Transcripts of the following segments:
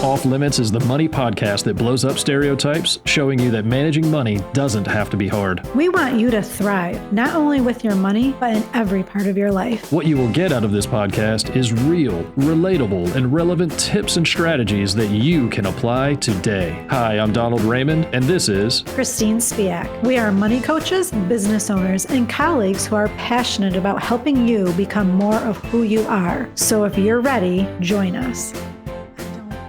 Off Limits is the money podcast that blows up stereotypes, showing you that managing money doesn't have to be hard. We want you to thrive, not only with your money, but in every part of your life. What you will get out of this podcast is real, relatable, and relevant tips and strategies that you can apply today. Hi, I'm Donald Raymond, and this is Christine Spiak. We are money coaches, business owners, and colleagues who are passionate about helping you become more of who you are. So if you're ready, join us.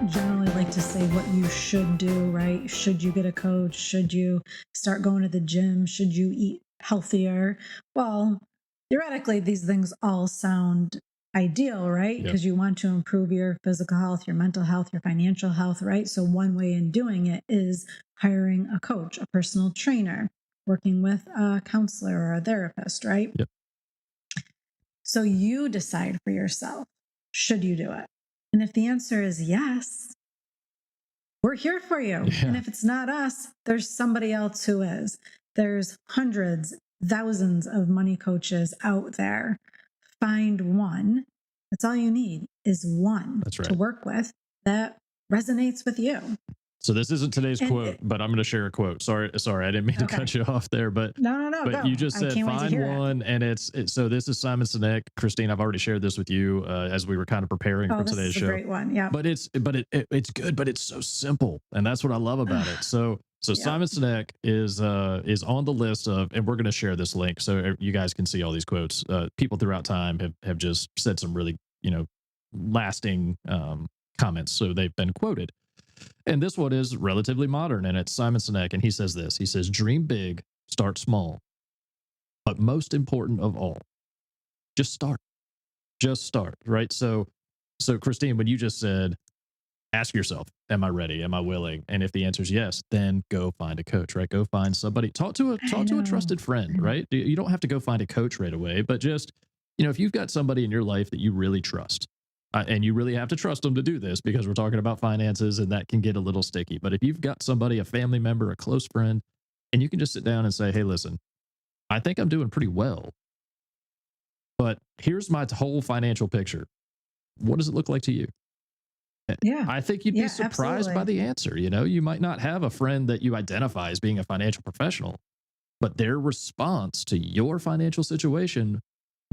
Generally like to say what you should do, right? Should you get a coach? Should you start going to the gym? Should you eat healthier? Well, theoretically, these things all sound ideal, right? Because you want to improve your physical health, your mental health, your financial health, right? So one way in doing it is hiring a coach, a personal trainer, working with a counselor or a therapist, right? Yep. So you decide for yourself, should you do it? And if the answer is yes, we're here for you. Yeah. And if it's not us, there's somebody else who is. There's hundreds, thousands of money coaches out there. Find one. That's all you need is one to work with that resonates with you. So this isn't today's quote, but I'm going to share a quote. Sorry, I didn't mean to cut you off there, but no. But go. you just said find one, and so this is Simon Sinek. Christine, I've already shared this with you as we were kind of preparing for today's show. A great one, yeah. But it's good, but it's so simple, and that's what I love about it. So Simon Sinek is on the list of, and we're going to share this link so you guys can see all these quotes. People throughout time have just said some really lasting comments, so they've been quoted. And this one is relatively modern, and it's Simon Sinek, and he says this. He says, "Dream big, start small. But most important of all, just start. Just start," right? So Christine, when you just said, ask yourself, am I ready? Am I willing? And if the answer is yes, then go find a coach, right? Go find somebody. Talk to a trusted friend, right? You don't have to go find a coach right away, but just, if you've got somebody in your life that you really trust, and you really have to trust them to do this because we're talking about finances and that can get a little sticky. But if you've got somebody, a family member, a close friend, and you can just sit down and say, hey, listen, I think I'm doing pretty well, but here's my whole financial picture. What does it look like to you? Yeah. I think you'd be surprised by the answer. You might not have a friend that you identify as being a financial professional, but their response to your financial situation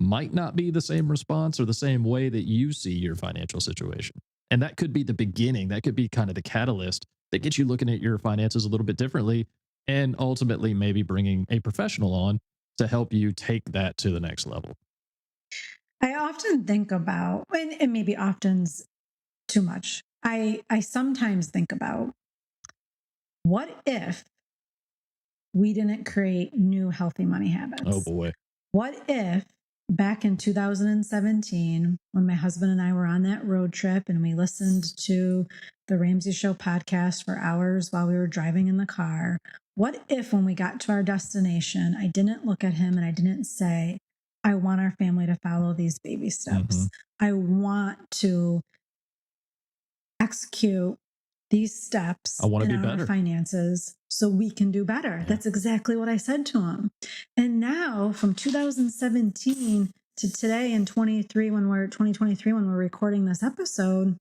might not be the same response or the same way that you see your financial situation. And that could be the beginning. That could be kind of the catalyst that gets you looking at your finances a little bit differently, and ultimately maybe bringing a professional on to help you take that to the next level. I often think about, and maybe often's too much. I sometimes think about, what if we didn't create new healthy money habits? Oh boy. What if back in 2017, when my husband and I were on that road trip and we listened to the Ramsey Show podcast for hours while we were driving in the car, what if when we got to our destination, I didn't look at him and I didn't say, I want our family to follow these baby steps. Mm-hmm. I want to execute these steps in our finances so we can do better. Yeah. That's exactly what I said to him. And now from 2017 to today in 2023, when we're recording this episode,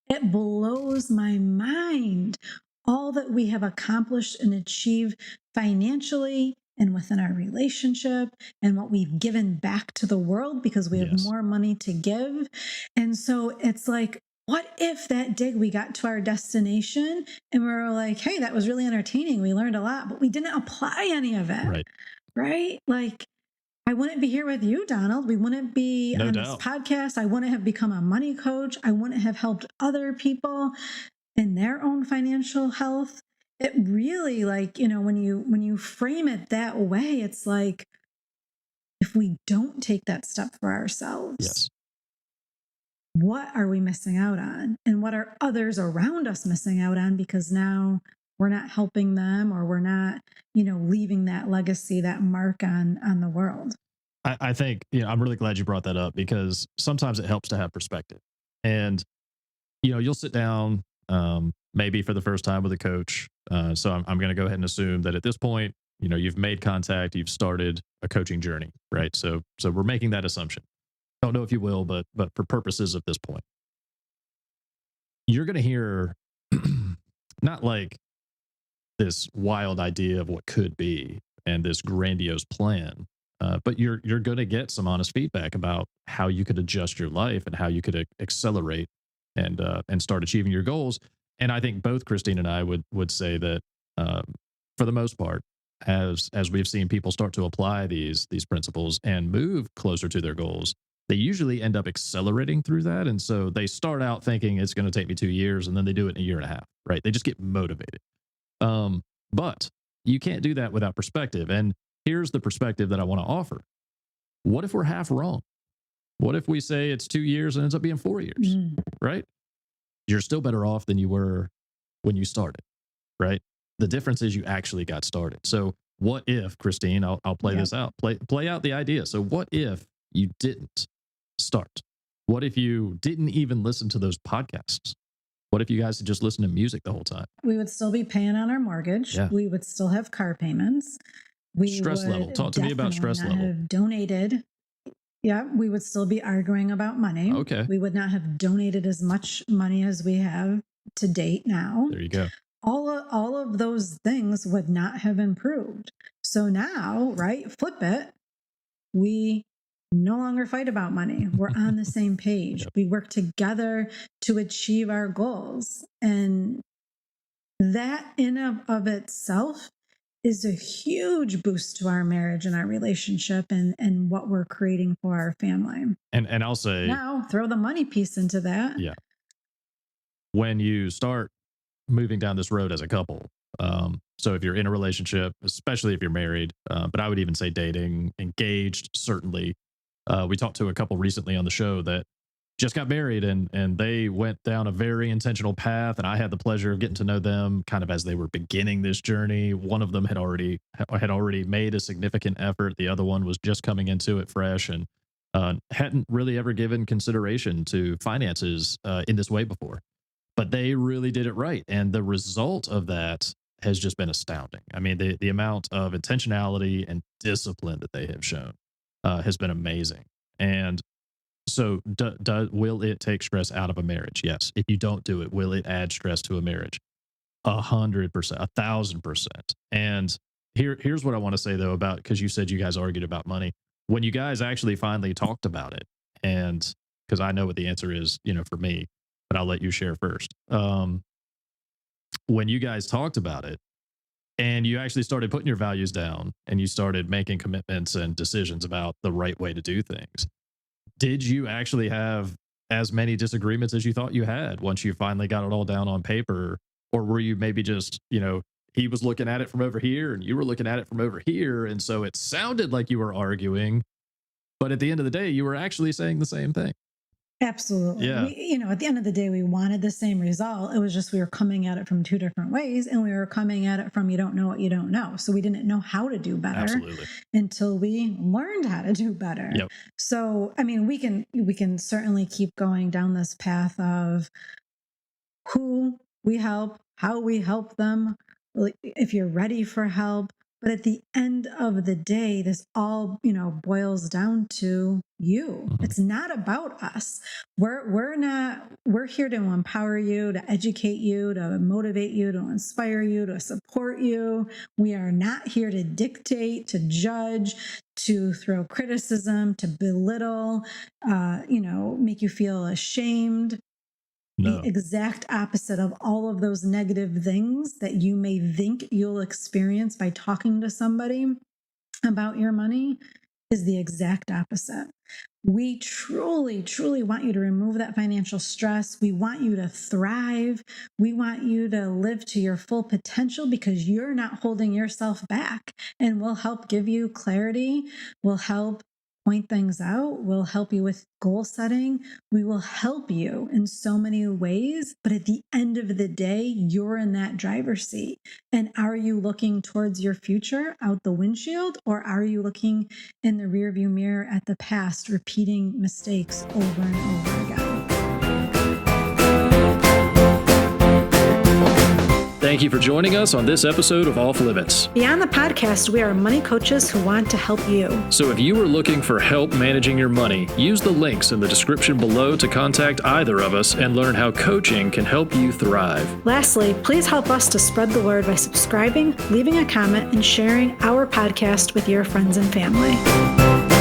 it blows my mind all that we have accomplished and achieved financially and within our relationship, and what we've given back to the world because we have more money to give. And so it's like, what if that day we got to our destination and we were like, hey, that was really entertaining. We learned a lot, but we didn't apply any of it. Right? Like, I wouldn't be here with you, Donald. We wouldn't be on this podcast. I wouldn't have become a money coach. I wouldn't have helped other people in their own financial health. It really, when you frame it that way, it's like, if we don't take that step for ourselves, what are we missing out on? And what are others around us missing out on? Because now we're not helping them, or we're not, leaving that legacy, that mark on the world. I think, I'm really glad you brought that up, because sometimes it helps to have perspective. And, you'll sit down, maybe for the first time with a coach. So I'm going to go ahead and assume that at this point, you've made contact, you've started a coaching journey, right? So we're making that assumption. Don't know if you will, but for purposes of this point, you're going to hear not like this wild idea of what could be and this grandiose plan, but you're going to get some honest feedback about how you could adjust your life and how you could accelerate and start achieving your goals. And I think both Christine and I would say that um, for the most part, as we've seen people start to apply these principles and move closer to their goals, they usually end up accelerating through that. And so they start out thinking it's going to take me 2 years, and then they do it in a year and a half, right? They just get motivated. But you can't do that without perspective. And here's the perspective that I want to offer. What if we're half wrong? What if we say it's 2 years and ends up being 4 years, right? You're still better off than you were when you started, right? The difference is you actually got started. So what if, Christine, I'll play this out, play out the idea. So what if you didn't start? What if you didn't even listen to those podcasts? What if you guys had just listened to music the whole time? We would still be paying on our mortgage. Yeah. We would still have car payments. Stress level. Talk to me about stress level. Have donated. Yeah, we would still be arguing about money. Okay. We would not have donated as much money as we have to date now. There you go. All of those things would not have improved. So now, right, flip it. We no longer fight about money. We're on the same page. Yep. We work together to achieve our goals. And that in of itself is a huge boost to our marriage and our relationship and what we're creating for our family. And I'll say, now throw the money piece into that. Yeah. When you start moving down this road as a couple, so if you're in a relationship, especially if you're married, but I would even say dating, engaged, certainly. We talked to a couple recently on the show that just got married and they went down a very intentional path. And I had the pleasure of getting to know them kind of as they were beginning this journey. One of them had already made a significant effort. The other one was just coming into it fresh and hadn't really ever given consideration to finances in this way before. But they really did it right. And the result of that has just been astounding. I mean, the amount of intentionality and discipline that they have shown has been amazing. And so will it take stress out of a marriage? Yes. If you don't do it, will it add stress to a marriage? 100%, 1,000%. And here's what I want to say though about, because you said you guys argued about money. When you guys actually finally talked about it, and because I know what the answer is, for me, but I'll let you share first. When you guys talked about it and you actually started putting your values down and you started making commitments and decisions about the right way to do things, did you actually have as many disagreements as you thought you had once you finally got it all down on paper? Or were you maybe just, he was looking at it from over here and you were looking at it from over here, and so it sounded like you were arguing, but at the end of the day, you were actually saying the same thing? Absolutely. Yeah. At the end of the day, we wanted the same result. It was just we were coming at it from two different ways, and we were coming at it from you don't know what you don't know. So we didn't know how to do better. Absolutely. Until we learned how to do better. Yep. So, I mean, we can certainly keep going down this path of who we help, how we help them, if you're ready for help. But at the end of the day, this all, boils down to you. Mm-hmm. It's not about us. We're here to empower you, to educate you, to motivate you, to inspire you, to support you. We are not here to dictate, to judge, to throw criticism, to belittle, make you feel ashamed. No. The exact opposite of all of those negative things that you may think you'll experience by talking to somebody about your money is the exact opposite. We truly, truly want you to remove that financial stress. We want you to thrive. We want you to live to your full potential because you're not holding yourself back. And we'll help give you clarity. We'll help point things out. We'll help you with goal setting. We will help you in so many ways. But at the end of the day, you're in that driver's seat. And are you looking towards your future out the windshield, or are you looking in the rearview mirror at the past, repeating mistakes over and over again? Thank you for joining us on this episode of Off Limits. Beyond the podcast, we are money coaches who want to help you. So if you are looking for help managing your money, use the links in the description below to contact either of us and learn how coaching can help you thrive. Lastly, please help us to spread the word by subscribing, leaving a comment, and sharing our podcast with your friends and family.